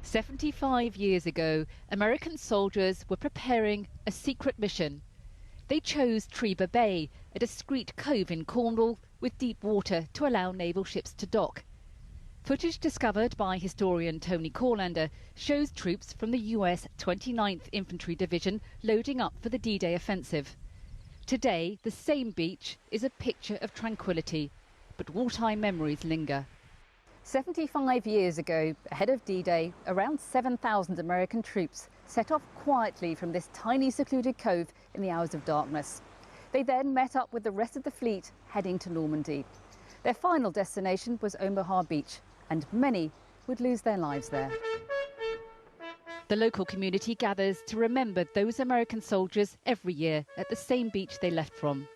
75 years ago, American soldiers were preparing a secret mission. They chose Treba Bay, a discreet cove in Cornwall with deep water to allow naval ships to dock. Footage discovered by historian Tony Corlander shows troops from the US 29th Infantry Division loading up for the D-Day offensive. Today, the same beach is a picture of tranquility, but wartime memories linger. 75 years ago, ahead of D-Day, around 7,000 American troops set off quietly from this tiny secluded cove in the hours of darkness. They then met up with the rest of the fleet heading to Normandy. Their final destination was Omaha Beach, and many would lose their lives there. The local community gathers to remember those American soldiers every year at the same beach they left from.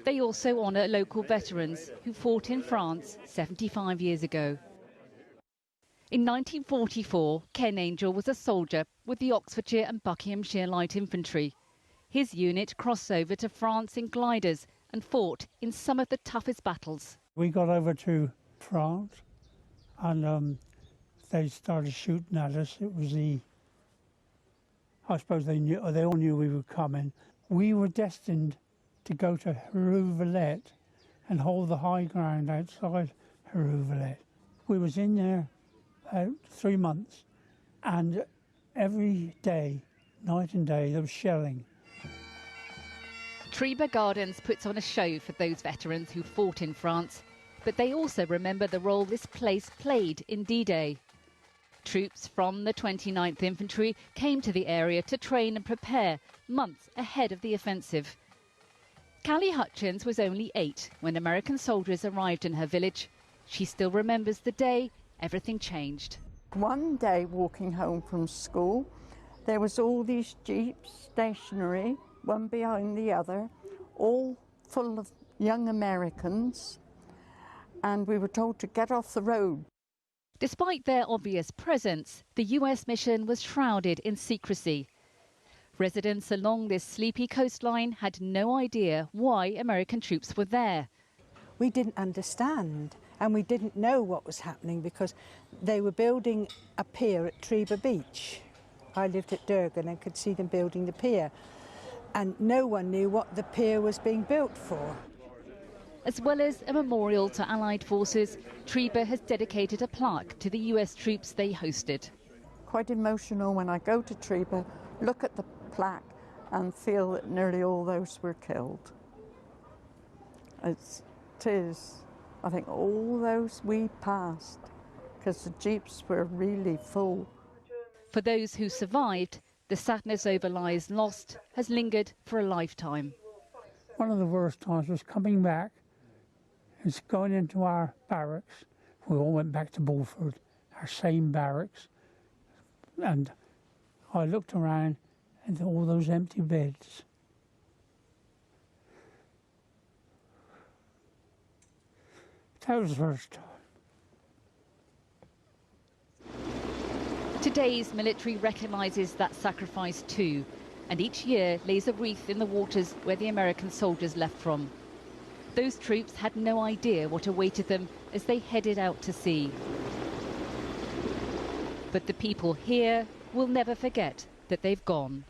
They also honour local veterans who fought in France 75 years ago. In 1944, Ken Angel was a soldier with the Oxfordshire and Buckinghamshire Light Infantry. His unit crossed over to France in gliders and fought in some of the toughest battles. We got over to France and they started shooting at us. It was I suppose they all knew we were coming. We were destined to go to Herouvelette and hold the high ground outside Herouvelette. We was in there 3 months, and every day, night and day, there was shelling. Treba Gardens puts on a show for those veterans who fought in France, but they also remember the role this place played in D-Day. Troops from the 29th Infantry came to the area to train and prepare months ahead of the offensive. Callie Hutchins was only 8 when American soldiers arrived in her village. She still remembers the day everything changed. One day walking home from school, there was all these jeeps stationary, one behind the other, all full of young Americans, and we were told to get off the road. Despite their obvious presence, the US mission was shrouded in secrecy. Residents along this sleepy coastline had no idea why American troops were there. We didn't understand, and we didn't know what was happening because they were building a pier at Treba Beach. I lived at Durgan and could see them building the pier, and no one knew what the pier was being built for. As well as a memorial to Allied forces, Treba has dedicated a plaque to the US troops they hosted. Quite emotional when I go to Treba, look at the plaque and feel that nearly all those were killed. It is, I think, all those we passed, because the jeeps were really full. For those who survived, the sadness over lives lost has lingered for a lifetime. One of the worst times was coming back. It's going into our barracks. We all went back to Bulford, our same barracks, and I looked around and all those empty beds. That was the first time. Today's military recognises that sacrifice too, and each year lays a wreath in the waters where the American soldiers left from. Those troops had no idea what awaited them as they headed out to sea. But the people here will never forget that they've gone.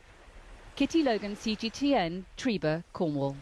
Kitty Logan, CGTN, Treba, Cornwall.